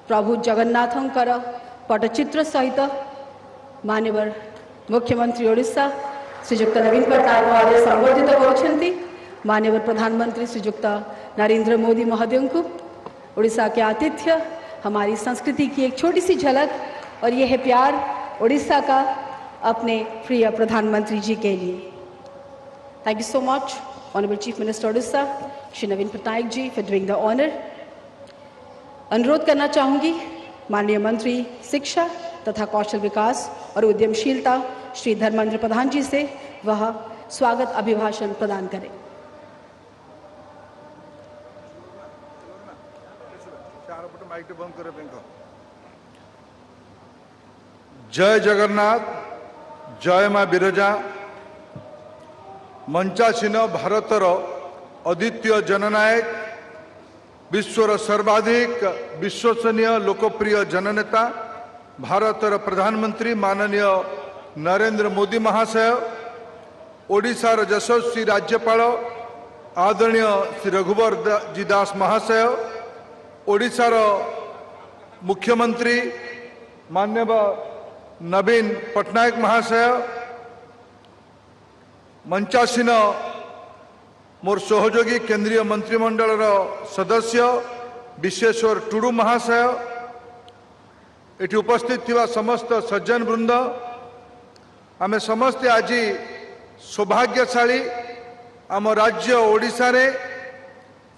प्रभु जगन्नाथंकर पटचित्र सहित माननीय मुख्यमंत्री ओडिशा श्रीजुक्त नवीन पट्टनायक महोदय संबोधित करुछंती। माननीय प्रधानमंत्री श्रीजुक्त नरेंद्र मोदी महोदय को ओडिशा के आतिथ्य, हमारी संस्कृति की एक छोटी सी झलक, और यह है प्यार ओडिशा का अपने प्रिय प्रधानमंत्री जी के लिए। Thank you so much honourable chief minister Odisha Shri Naveen Patnaik ji for doing the honour. अनुरोध करना चाहूँगी माननीय मंत्री शिक्षा तथा कौशल विकास और उद्यमशीलता श्री धर्मेंद्र प्रधान जी से वह स्वागत अभिभाषण प्रदान करें। जय जगन्नाथ, जय मां बिरजा। मंचासीन भारतर अद्वितीय जननायक, विश्वर सर्वाधिक विश्वसनीय लोकप्रिय जननेता भारतर प्रधानमंत्री माननीय नरेंद्र मोदी महाशय, ओडिशार यशस्वी राज्यपाल आदरणीय श्री रघुवर जी दास महाशय, ओडिशार मुख्यमंत्री माननीय नवीन पट्टनायक महाशय, मंचासीन मोर सहयोगी केंद्रीय मंत्रिमंडल सदस्य विश्वेश्वर टुडू महाशय, एटी उपस्थित थिवा समस्त सज्जन वृंद, आमे समस्ते आज सौभाग्यशाली। आम राज्य ओडिशा रे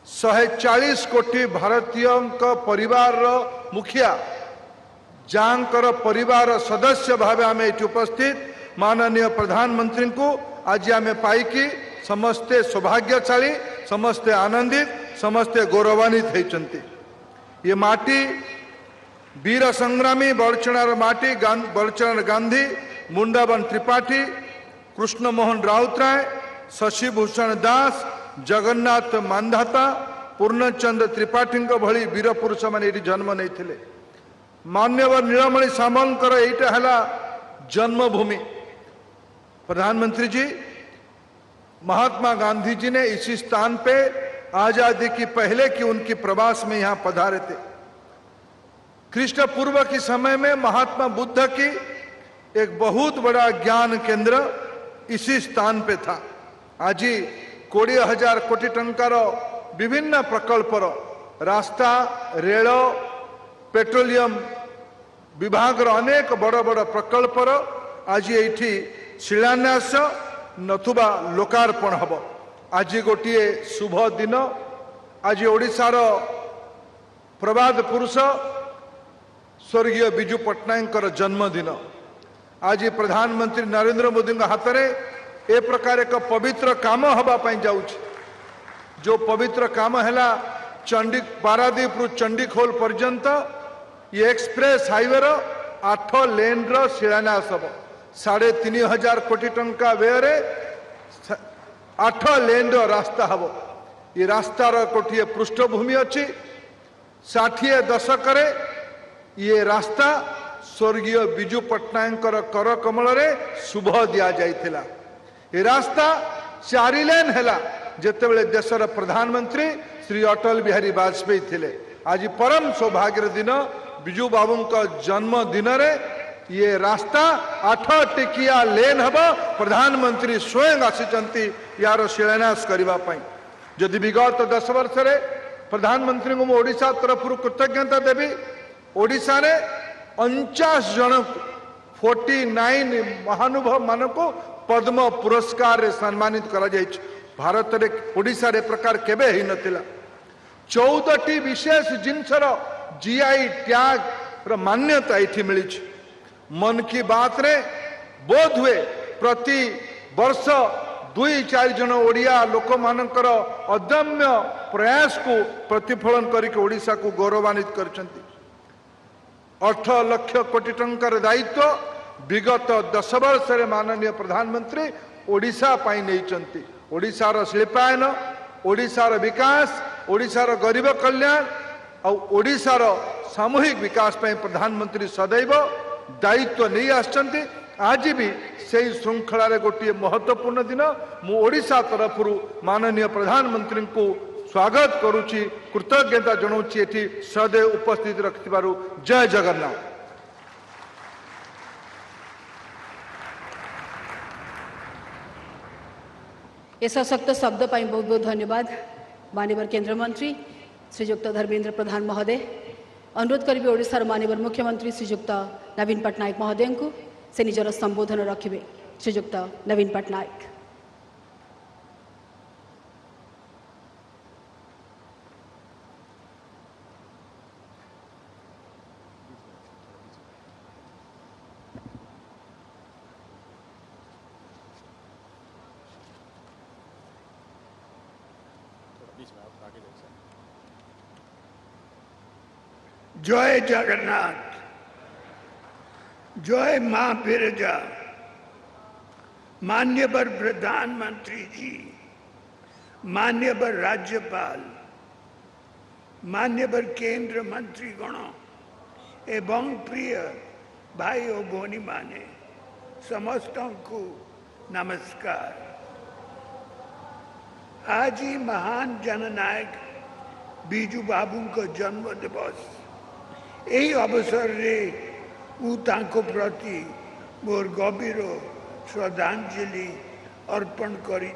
140 कोटी भारतीय परिवार मुखिया जांकर परिवार सदस्य भाव आम ये उपस्थित माननीय प्रधानमंत्री को आज आम पाई समस्ते सौभाग्यशाली, समस्ते आनंदित, समस्ते गौरवान्वित होती। ये माटी वीर संग्रामी बड़चणार माटी, बड़चणार गांधी, मुंडावन त्रिपाठी, कृष्ण मोहन राउतराय, शशिभूषण दास, जगन्नाथ मानधाता, पूर्णचंद्र त्रिपाठी भली वीर पुरुष मैंने जन्म नहीं। मान्यवर नीलमणि सामलकर यहीटा है जन्मभूमि। प्रधानमंत्री जी, महात्मा गांधी जी ने इसी स्थान पे आजादी की पहले की उनकी प्रवास में यहाँ पधारे थे। ख्रीष्ट पूर्व के समय में महात्मा बुद्ध की एक बहुत बड़ा ज्ञान केंद्र इसी स्थान पे था। आज 20,000 कोटी टंकार विभिन्न प्रकल्पर रास्ता, रेल, पेट्रोलियम विभाग अनेक बड़ बड़ प्रकल्पर आज ये शिलान्यास नथुबा लोकार्पण हब। आज गोटे शुभ दिन। आज ओडिशार प्रबाद पुरुष स्वर्गीय विजु पट्टनायक जन्मदिन। आज प्रधानमंत्री नरेंद्र मोदी हाथ में ए प्रकार एक पवित्र काम हवापाई जाउछि। जो पवित्र काम है चंडी पारादीप रु चंडीखोल पर्यंत ये एक्सप्रेस हाईवे 8 लेन शिलान्यास हम। 3,500 कोटी टंका व्यय 8 लेन रास्ता हम। ये रास्तार गोटे पृष्ठभूमि अच्छी। 60 दशक ये रास्ता स्वर्गीय विजु पट्टनायक कर कमल शुभ दि जाइथिला। ये रास्ता 4 लेन है जितेबले देशर प्रधानमंत्री श्री अटल बिहारी वाजपेयी थिले। आज परम सौभाग्य दिन विजु बाबू का जन्म दिन रे ये रास्ता 8 टिकिया लेन हम। प्रधानमंत्री स्वयं आसीचंती यार शिलान्यास करने। जदि विगत 10 वर्ष रे प्रधानमंत्री को ओडिशा तरफ कृतज्ञता देवी। ओडिशा रे 49 जन 49 महानुभव मान को पद्म पुरस्कार रे सम्मानित करा जायछि। भारत रे ओडिशा रे प्रकार केबे ही नथिला। 14टी विशेष जिनसर जीआई टैग र मान्यता एठी मिली। मन की बात रे बोध हुए प्रति वर्ष 2-4 जन ओडिया लोक मानकर अदम्य प्रयास को प्रतिफलन करके ओडिशा को गौरवान्वित करछंती। 8 लाख कोटी टंकार दायित्व विगत 10 वर्ष रे माननीय प्रधानमंत्री ओडिशा पाई नहीं। ओडिशार शिल्पायन, ओडिशार विकास, ओडिशार गरीब कल्याण और ओडिशार सामूहिक विकास पाई प्रधानमंत्री सदैव दायित्व नहीं आछंती। आज भी से श्रृंखलार गोटे महत्वपूर्ण दिन मु ओडिशा तरफ माननीय प्रधानमंत्री को स्वागत करुच्ची कृतज्ञता जनाऊँगी एटी सदैव उपस्थित रखिबारु जय जगन्नाथ। ए सशक्त शब्द पाई बहुत बहुत धन्यवाद माननीय केंद्र मंत्री श्रीजुक्त धर्मेंद्र प्रधान महोदय। अनुरोध करी ओडिशार माननीय मुख्यमंत्री श्रीजुक्त नवीन पट्टनायक महोदय को से निजर संबोधन रखिए। श्रीजुक्त नवीन पट्टनायक। जय जगन्नाथ, जय मां बिरजा। मान्यवर प्रधानमंत्री जी, मान्यवर राज्यपाल, मान्यवर केंद्र मंत्री गण एवं प्रिय भाई और भौणी माने समस्त को नमस्कार। आज ही महान जननायक बीजू बाबू का जन्म दिवस। यही अवसर रे प्रति मोर गभीर श्रद्धांजलि अर्पण करी।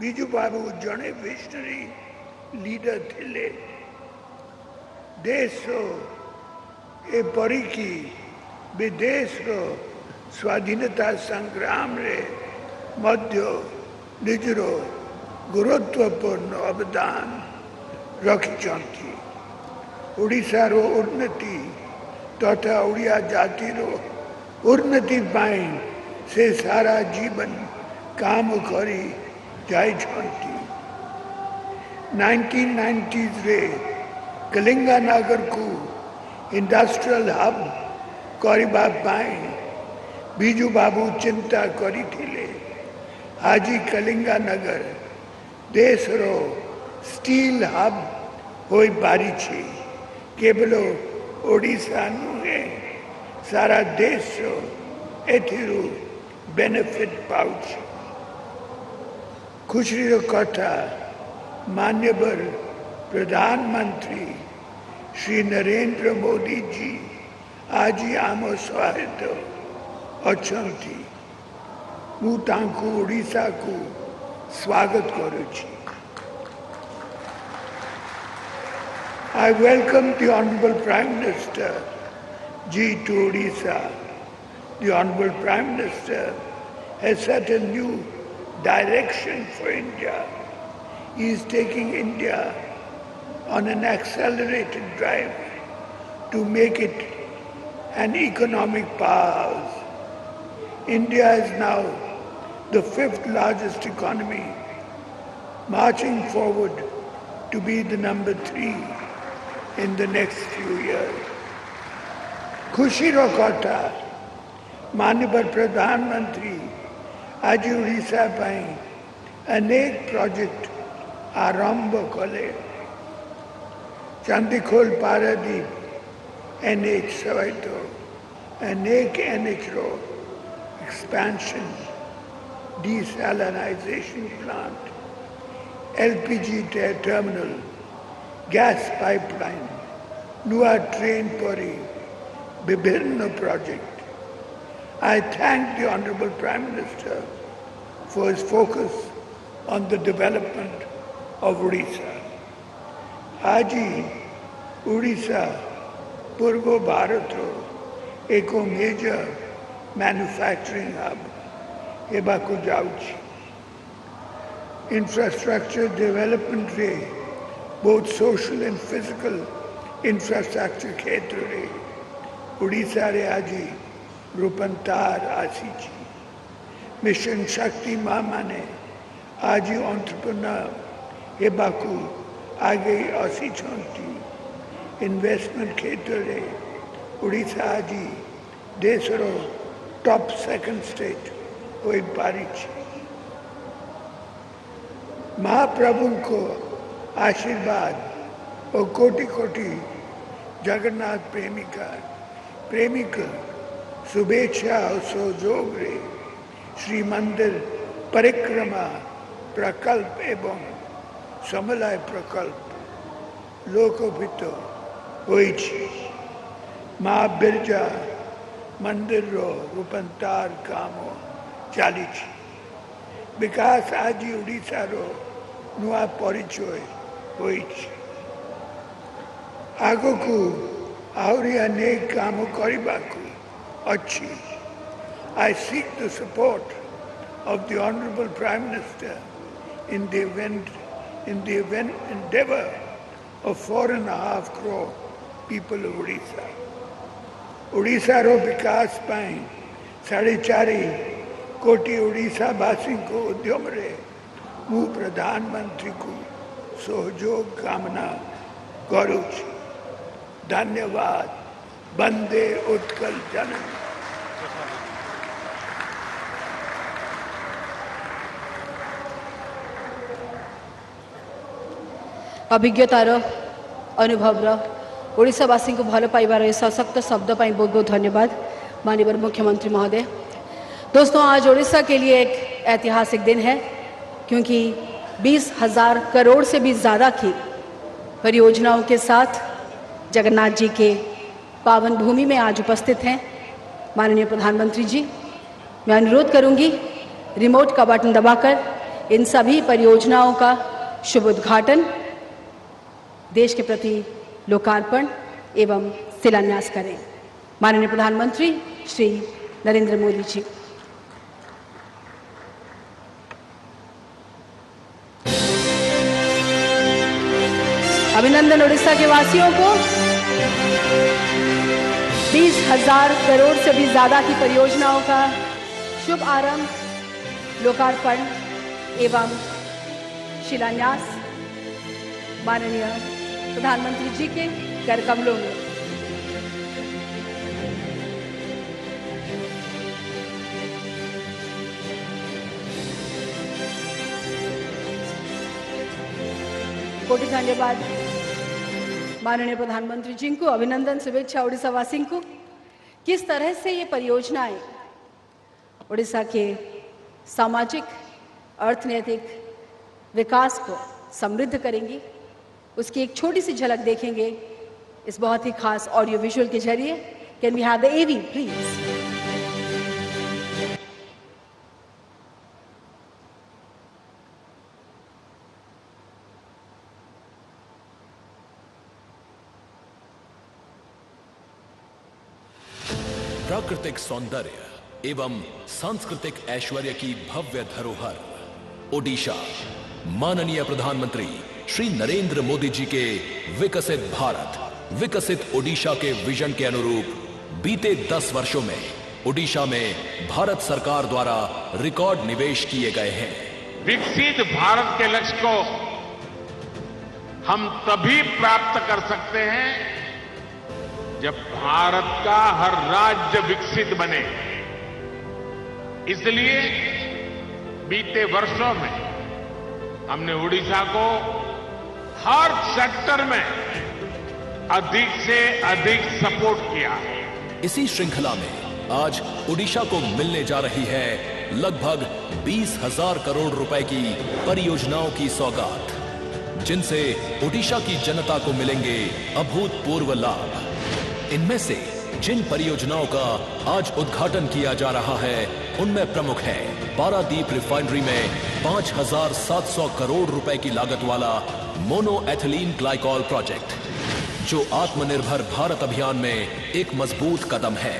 बीजू बाबू जड़े विजनरी लीडर थिले। देश एपरिकी विदेश स्वाधीनता संग्राम रे मध्य निजर गुरुत्वपूर्ण अवदान रखिछंती। ओडिशार उन्नति तथा ओडिया जातिर उन्नति पाई से सारा जीवन काम करी जाइछंती। 1990s रे कलिंगानगर को इंडस्ट्रियल हब करबा पाई बीजू बाबू चिंता करी थिले। आज कलिंगानगर देश रो स्टील हब होई पारी छी। केवल ओडिशा नुहे सारा देश एथिरु बेनिफिट पाउछ। खुशी कथा मान्यवर प्रधानमंत्री श्री नरेंद्र मोदी जी आज आम सहित अछंती। मु तांको ओडिशा को स्वागत करुछि। I welcome the Honorable Prime Minister Ji to Odisha. The Honorable Prime Minister has set a new direction for India. He is taking India on an accelerated drive to make it an economic powerhouse. India is now the 5th largest economy, marching forward to be the number 3 in the next few years. खुशी रो कथा माननीय प्रधानमंत्री आज ओडिशा पाई अनेक project आरंभ कले। Chandikhol Paradip NH सहित अनेक NH रो expansion, desalinization plant, LPG terminal, gas pipeline, नुआ train परी विभिन्न project. I thank the Honorable Prime Minister for his focus on the development of Odisha. आज Odisha पूर्व भारत एक मेजर मैन्युफैक्चरिंग हब एबाकू जाउछि। इंफ्रास्ट्रक्चर डेवलपमेंट रे both social and physical infrastructure क्षेत्र रे ओडिशा रे आज रूपांतर आसीछि। मिशन शक्ति मां माने आज एंटरप्रेन्योर एबाकू आगे आसीछंती। इन्वेस्टमेंट क्षेत्र रे ओडिशा आज देशर टॉप 2nd स्टेट होई पारिछि। महाप्रभु को आशीर्वाद और कोटि कोटि जगन्नाथ प्रेमिक शुभेच्छा और सहयोग रे श्री मंदिर परिक्रमा प्रकल्प एवं समलय प्रकल्प लोकोपित होइछि। माँ बिरजा मंदिर रो रूपांतर कामो चलीछि। विकास आज ओडिशा रो नुआ परिचय होइछि। आगकू आहरी अनेक काम करबाकू अच्छी। I seek the support of the Honorable Prime Minister in the endeavor of 4.5 crore people of Odisha. Odisha रो विकास पाई 4.5 कोटी ओडिशा वासी को उद्यम रे मु प्रधानमंत्री को सहयोग कामना करुछि। धन्यवाद। वंदे उत्कल जननी। अभिज्ञतार अनुभव ओडिशावासी को भल पाइबार सशक्त शब्द पाई बहुत बहुत धन्यवाद माननीय मुख्यमंत्री महोदय। दोस्तों, आज ओडिशा के लिए एक ऐतिहासिक दिन है क्योंकि 20,000 करोड़ से भी ज़्यादा की परियोजनाओं के साथ जगन्नाथ जी के पावन भूमि में आज उपस्थित हैं माननीय प्रधानमंत्री जी। मैं अनुरोध करूंगी रिमोट का बटन दबाकर इन सभी परियोजनाओं का शुभ उद्घाटन, देश के प्रति लोकार्पण एवं शिलान्यास करें। माननीय प्रधानमंत्री श्री नरेंद्र मोदी जी। अभिनंदन उड़ीसा के वासियों को 20,000 करोड़ से भी ज्यादा की परियोजनाओं का शुभ आरंभ, लोकार्पण एवं शिलान्यास माननीय प्रधानमंत्री जी के कर कमलों में। कोटि धन्यवाद माननीय प्रधानमंत्री जी को। अभिनंदन, शुभेच्छा उड़ीसा वासी को। किस तरह से ये परियोजनाएं उड़ीसा के सामाजिक अर्थनैतिक विकास को समृद्ध करेंगी, उसकी एक छोटी सी झलक देखेंगे इस बहुत ही खास ऑडियो विजुअल के जरिए। Can we have the AV please? प्राकृतिक सौंदर्य एवं सांस्कृतिक ऐश्वर्य की भव्य धरोहर ओडिशा माननीय प्रधानमंत्री श्री नरेंद्र मोदी जी के विकसित भारत, विकसित ओडिशा के विजन के अनुरूप बीते 10 वर्षों में ओडिशा में भारत सरकार द्वारा रिकॉर्ड निवेश किए गए हैं। विकसित भारत के लक्ष्य को हम तभी प्राप्त कर सकते हैं जब भारत का हर राज्य विकसित बने। इसलिए बीते वर्षों में हमने उड़ीसा को हर सेक्टर में अधिक से अधिक सपोर्ट किया है। इसी श्रृंखला में आज ओडिशा को मिलने जा रही है लगभग 20,000 करोड़ रुपए की परियोजनाओं की सौगात, जिनसे ओडिशा की जनता को मिलेंगे अभूतपूर्व लाभ। इनमें से जिन परियोजनाओं का आज उद्घाटन किया जा रहा है उनमें प्रमुख है पारादीप रिफाइनरी में 5,700 करोड़ रुपए की लागत वाला मोनो एथिलीन ग्लाइकॉल प्रोजेक्ट, जो आत्मनिर्भर भारत अभियान में एक मजबूत कदम है।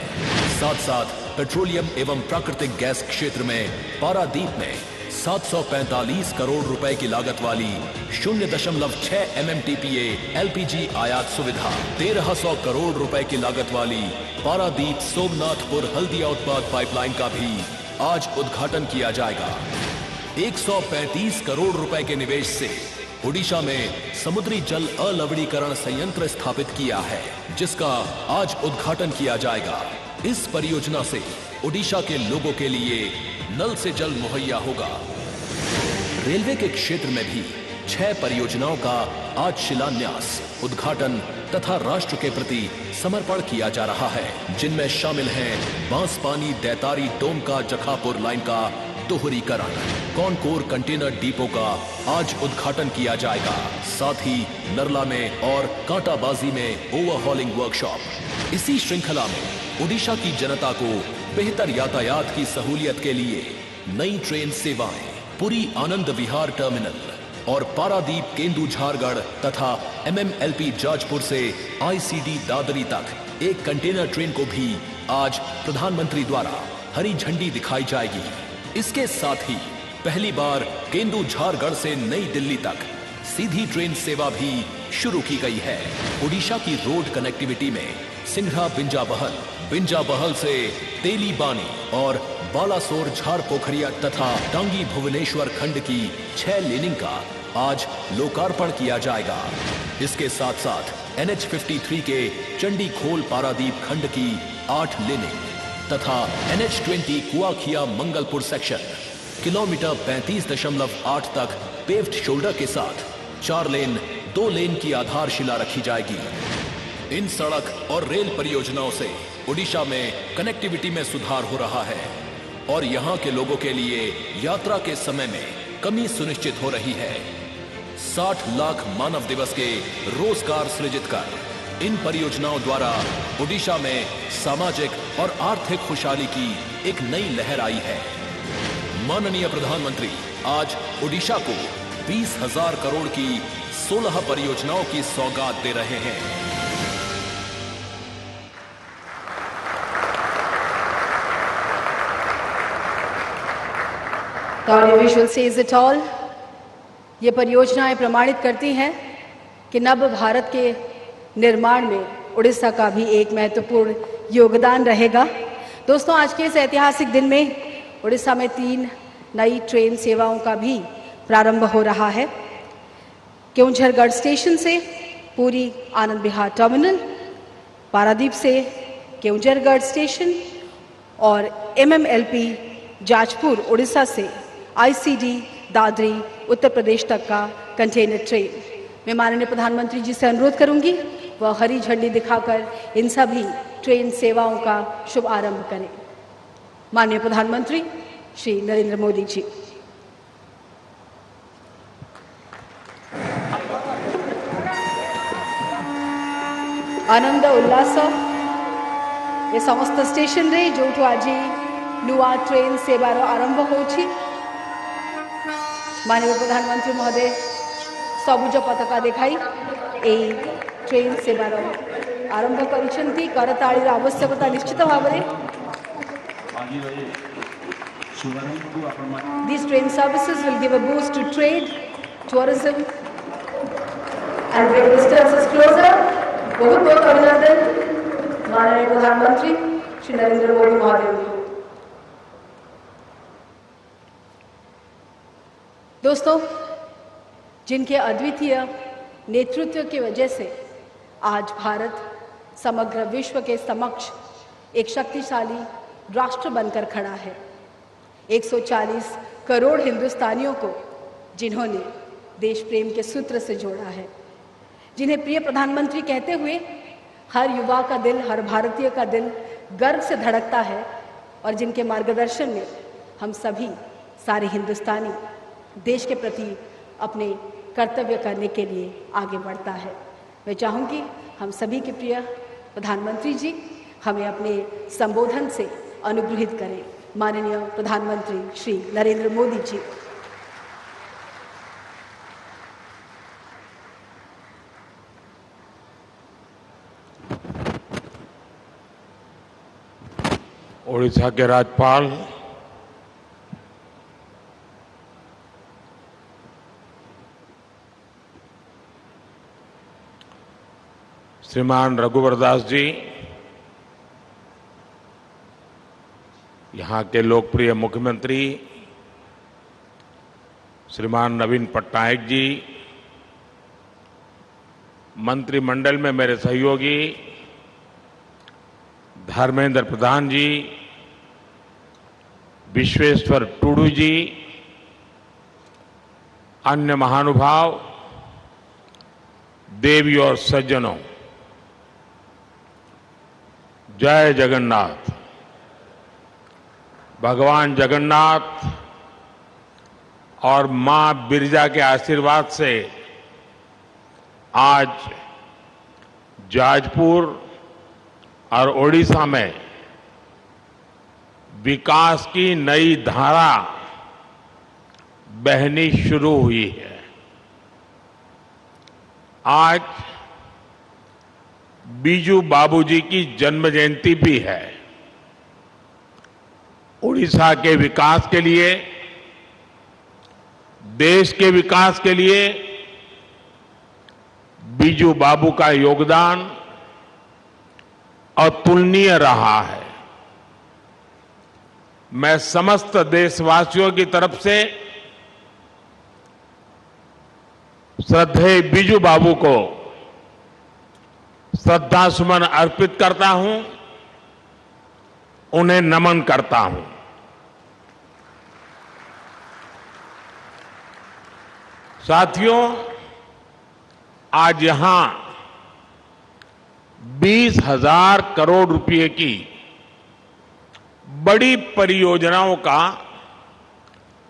साथ साथ पेट्रोलियम एवं प्राकृतिक गैस क्षेत्र में पारादीप में 745 करोड़ रुपए की लागत वाली 0.6 MMTPA LPG आयात सुविधा, 1,300 करोड़ रुपए की लागत वाली पारादीप सोमनाथपुर हल्दिया उत्पाद पाइपलाइन का भी आज उद्घाटन किया जाएगा। 135 करोड़ रुपए के निवेश से ओडिशा में समुद्री जल अलवणीकरण संयंत्र स्थापित किया है, जिसका आज उद्घाटन किया जाएगा। इस परियोजना से ओडिशा के लोगों के लिए नल से जल मुहैया होगा। रेलवे के क्षेत्र में भी 6 परियोजनाओं का आज शिलान्यास, उद्घाटन तथा राष्ट्र के प्रति समर्पण किया जा रहा है, जिनमें शामिल हैं बांसपानी दैतारी डोमका जखापुर लाइन का दोहरीकरण, कॉनकोर कंटेनर डिपो का आज उद्घाटन किया जाएगा। साथ ही नरला में और कांटाबाजी में ओवरहॉलिंग वर्कशॉप। इसी श्रृंखला में ओडिशा की जनता को बेहतर यातायात की सहूलियत के लिए नई ट्रेन सेवाएं, पुरी आनंद विहार टर्मिनल और पारादीप केंदुझारगढ़ तथा MMLP जाजपुर से ICD दादरी तक एक कंटेनर ट्रेन को भी आज प्रधानमंत्री द्वारा हरी झंडी दिखाई जाएगी। इसके साथ ही पहली बार केंदुझारगढ़ से नई दिल्ली तक सीधी ट्रेन सेवा भी शुरू की गई है। ओडिशा की रोड कनेक्टिविटी में सिंघड़ा बिंजाबहल से तेलीबानी और बालासोर झारपोखरिया तथा टांगी भुवनेश्वर खंड की 6 लेनिंग का आज लोकार्पण किया जाएगा। इसके साथ साथ NH53 के चंडीखोल पारादीप खंड की 8 लेनिंग तथा NH20 कुआखिया मंगलपुर सेक्शन किलोमीटर 35.8 तक पेव्ड शोल्डर के साथ 4 लेन 2 लेन की आधारशिला रखी जाएगी। इन सड़क और रेल परियोजनाओं से ओडिशा में कनेक्टिविटी में सुधार हो रहा है और यहाँ के लोगों के लिए यात्रा के समय में कमी सुनिश्चित हो रही है। 60 लाख मानव दिवस के रोजगार सृजित कर इन परियोजनाओं द्वारा ओडिशा में सामाजिक और आर्थिक खुशहाली की एक नई लहर आई है। माननीय प्रधानमंत्री आज ओडिशा को 20,000 करोड़ की 16 परियोजनाओं की सौगात दे रहे हैं। The audiovisual says it all। ये परियोजनाएं प्रमाणित करती हैं कि नव भारत के निर्माण में उड़ीसा का भी एक महत्वपूर्ण योगदान रहेगा। दोस्तों, आज के इस ऐतिहासिक दिन में उड़ीसा में 3 नई ट्रेन सेवाओं का भी प्रारंभ हो रहा है। केओंझरगढ़ स्टेशन से पुरी आनंद विहार टर्मिनल, पारादीप से केओंझरगढ़ स्टेशन और MMLP जाजपुर उड़ीसा से ICD दादरी उत्तर प्रदेश तक का कंटेनर ट्रेन। मैं माननीय प्रधानमंत्री जी से अनुरोध करूंगी वह हरी झंडी दिखाकर इन सभी ट्रेन सेवाओं का शुभारंभ करें। माननीय प्रधानमंत्री श्री नरेंद्र मोदी जी। आनंद उल्लास ये समस्त स्टेशन रे जो आज नुआ ट्रेन सेवार आरंभ होछि। माननीय प्रधानमंत्री महोदय सबुज पताका देखाई ए ट्रेन सेवार आरंभ करिसेंती। करताळीर आवश्यकता निश्चित भाव में। These train services will give a boost to trade, tourism and bring distances closer। बहुत बहुत अभिनंदन माननीय प्रधानमंत्री श्री नरेंद्र मोदी महोदय को। दोस्तों, जिनके अद्वितीय नेतृत्व की वजह से आज भारत समग्र विश्व के समक्ष एक शक्तिशाली राष्ट्र बनकर खड़ा है। 140 करोड़ हिंदुस्तानियों को जिन्होंने देश प्रेम के सूत्र से जोड़ा है, जिन्हें प्रिय प्रधानमंत्री कहते हुए हर युवा का दिल, हर भारतीय का दिल गर्व से धड़कता है और जिनके मार्गदर्शन में हम सभी सारे हिंदुस्तानी देश के प्रति अपने कर्तव्य करने के लिए आगे बढ़ता है। मैं चाहूँगी हम सभी के प्रिय प्रधानमंत्री जी हमें अपने संबोधन से अनुग्रहित करें। माननीय प्रधानमंत्री श्री नरेंद्र मोदी जी। ओडिशा के राज्यपाल श्रीमान रघुवर दास जी, यहाँ के लोकप्रिय मुख्यमंत्री श्रीमान नवीन पटनायक जी, मंत्रिमंडल में मेरे सहयोगी धर्मेंद्र प्रधान जी, विश्वेश्वर टुडू जी, अन्य महानुभाव, देवी और सज्जनों, जय जगन्नाथ। भगवान जगन्नाथ और मां बिरजा के आशीर्वाद से आज जाजपुर और ओडिशा में विकास की नई धारा बहनी शुरू हुई है। आज बीजू बाबूजी की जन्म जयंती भी है। ओडिशा के विकास के लिए, देश के विकास के लिए बीजू बाबू का योगदान अतुलनीय रहा है। मैं समस्त देशवासियों की तरफ से श्रद्धेय बीजू बाबू को श्रद्धा सुमन अर्पित करता हूं, उन्हें नमन करता हूं। साथियों, आज यहां 20,000 करोड़ रुपए की बड़ी परियोजनाओं का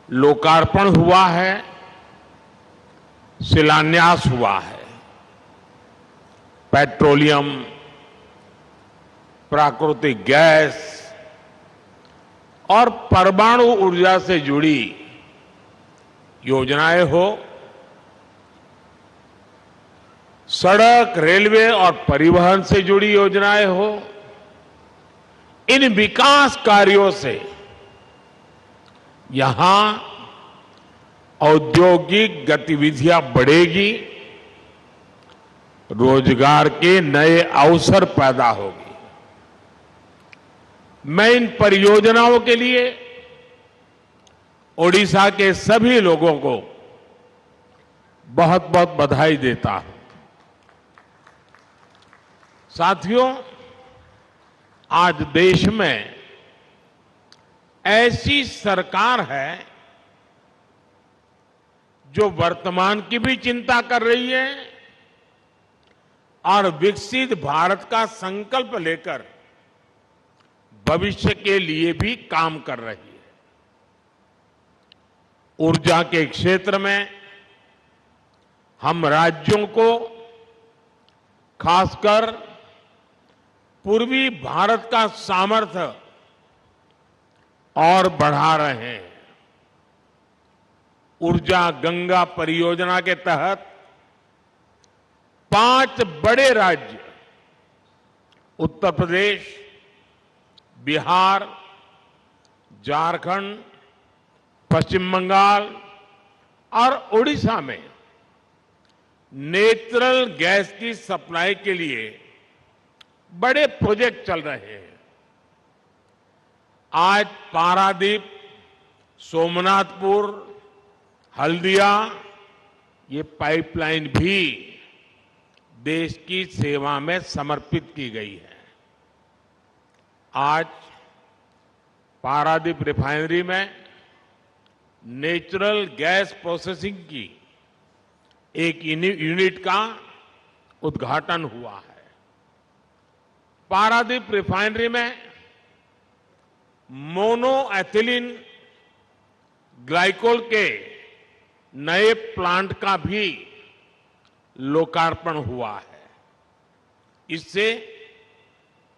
लोकार्पण हुआ है, शिलान्यास हुआ है। पेट्रोलियम, प्राकृतिक गैस और परमाणु ऊर्जा से जुड़ी योजनाएं हो, सड़क, रेलवे और परिवहन से जुड़ी योजनाएं हो, इन विकास कार्यों से यहां औद्योगिक गतिविधियां बढ़ेगी, रोजगार के नए अवसर पैदा होगी। मैं इन परियोजनाओं के लिए ओडिशा के सभी लोगों को बहुत बहुत बधाई देता हूं। साथियों, आज देश में ऐसी सरकार है जो वर्तमान की भी चिंता कर रही है और विकसित भारत का संकल्प लेकर भविष्य के लिए भी काम कर रही है। ऊर्जा के क्षेत्र में हम राज्यों को, खासकर पूर्वी भारत का सामर्थ्य और बढ़ा रहे हैं। ऊर्जा गंगा परियोजना के तहत 5 बड़े राज्य उत्तर प्रदेश, बिहार, झारखंड, पश्चिम बंगाल और ओडिशा में नेचुरल गैस की सप्लाई के लिए बड़े प्रोजेक्ट चल रहे हैं। आज पारादीप, सोमनाथपुर, हल्दिया, ये पाइपलाइन भी देश की सेवा में समर्पित की गई है। आज पारादीप रिफाइनरी में नेचुरल गैस प्रोसेसिंग की एक यूनिट का उद्घाटन हुआ है। पारादीप रिफाइनरी में मोनो एथिलीन ग्लाइकोल के नए प्लांट का भी लोकार्पण हुआ है। इससे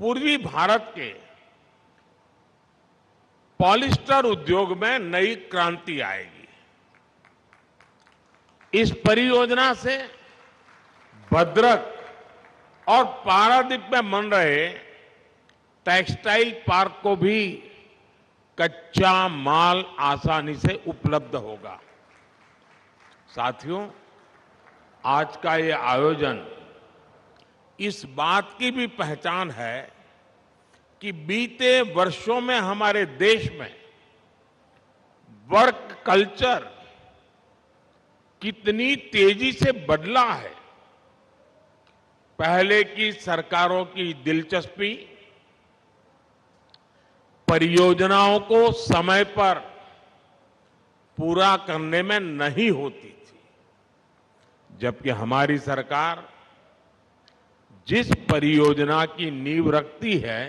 पूर्वी भारत के पॉलिस्टर उद्योग में नई क्रांति आएगी। इस परियोजना से भद्रक और पारादीप में बन रहे टेक्सटाइल पार्क को भी कच्चा माल आसानी से उपलब्ध होगा। साथियों, आज का ये आयोजन इस बात की भी पहचान है कि बीते वर्षों में हमारे देश में वर्क कल्चर कितनी तेजी से बदला है। पहले की सरकारों की दिलचस्पी परियोजनाओं को समय पर पूरा करने में नहीं होती थी, जबकि हमारी सरकार जिस परियोजना की नींव रखती है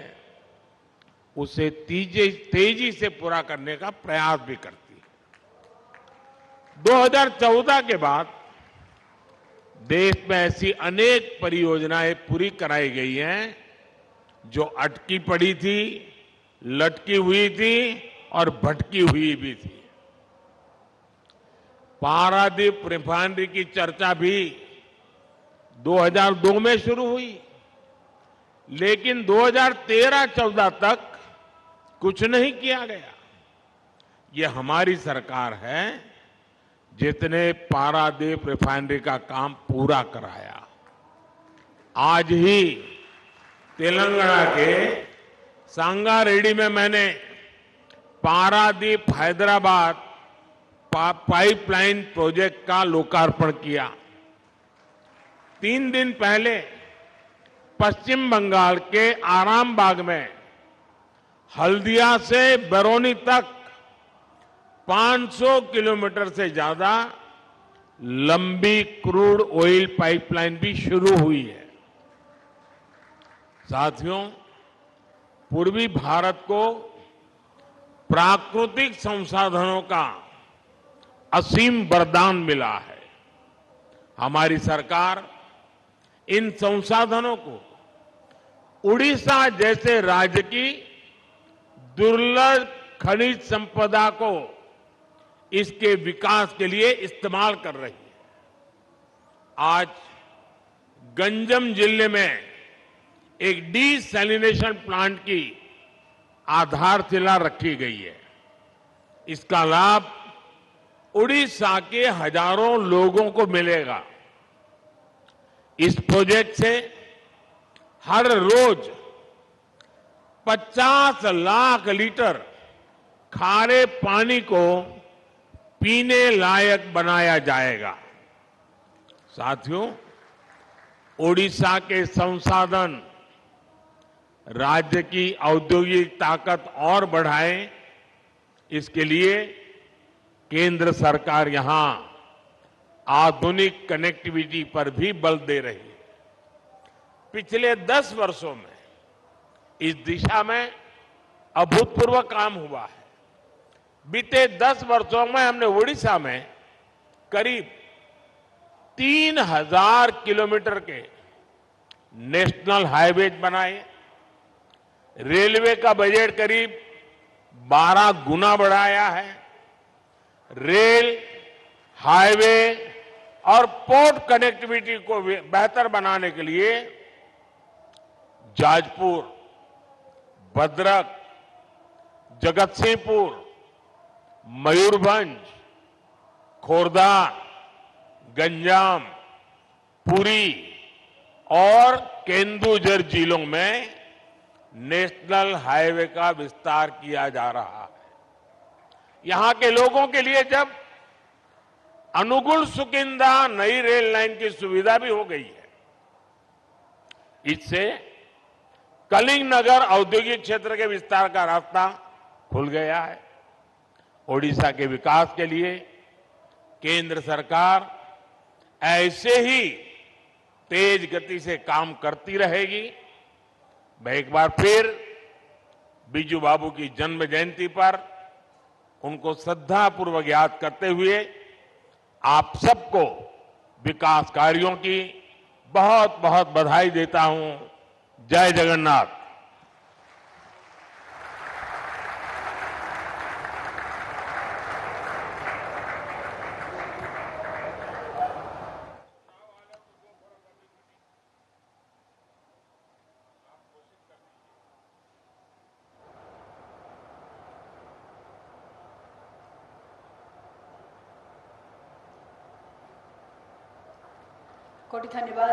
उसे तेजी से पूरा करने का प्रयास भी करती है। 2014 के बाद देश में ऐसी अनेक परियोजनाएं पूरी कराई गई हैं जो अटकी पड़ी थी, लटकी हुई थी और भटकी हुई भी थी। पारादीप रिफाइनरी की चर्चा भी 2002 में शुरू हुई, लेकिन 2013-14 तक कुछ नहीं किया गया। ये हमारी सरकार है जितने पारादीप रिफाइनरी का काम पूरा कराया। आज ही तेलंगाना के संगारेड्डी में मैंने पारादीप हैदराबाद पाइपलाइन प्रोजेक्ट का लोकार्पण किया। 3 दिन पहले पश्चिम बंगाल के आरामबाग में हल्दिया से बरौनी तक 500 किलोमीटर से ज्यादा लंबी क्रूड ऑयल पाइपलाइन भी शुरू हुई है। साथियों, पूर्वी भारत को प्राकृतिक संसाधनों का असीम वरदान मिला है। हमारी सरकार इन संसाधनों को उड़ीसा जैसे राज्य की दुर्लभ खनिज संपदा को इसके विकास के लिए इस्तेमाल कर रही है। आज गंजम जिले में एक डिसैलिनेशन प्लांट की आधारशिला रखी गई है। इसका लाभ उड़ीसा के हजारों लोगों को मिलेगा। इस प्रोजेक्ट से हर रोज 50 लाख लीटर खारे पानी को पीने लायक बनाया जाएगा। साथियों, ओडिशा के संसाधन राज्य की औद्योगिक ताकत और बढ़ाएं, इसके लिए केंद्र सरकार यहां आधुनिक कनेक्टिविटी पर भी बल दे रही है। पिछले 10 वर्षों में इस दिशा में अभूतपूर्व काम हुआ है। बीते 10 वर्षों में हमने ओडिशा में करीब 3000 किलोमीटर के नेशनल हाईवेज बनाए, रेलवे का बजट करीब 12 गुना बढ़ाया है। रेल, हाईवे और पोर्ट कनेक्टिविटी को बेहतर बनाने के लिए जाजपुर, भद्रक, जगतसिंहपुर, मयूरभंज, खोर्धा, गंजाम, पुरी और केंदुझर जिलों में नेशनल हाईवे का विस्तार किया जा रहा है। यहां के लोगों के लिए जब अनुगुण सुकिंदा नई रेल लाइन की सुविधा भी हो गई है, इससे कलिंग नगर औद्योगिक क्षेत्र के विस्तार का रास्ता खुल गया है। ओडिशा के विकास के लिए केंद्र सरकार ऐसे ही तेज गति से काम करती रहेगी। मैं एक बार फिर बीजू बाबू की जन्म जयंती पर उनको श्रद्धापूर्वक याद करते हुए आप सबको विकास कार्यों की बहुत बहुत बधाई देता हूं। जय जगन्नाथ। कोटि धन्यवाद।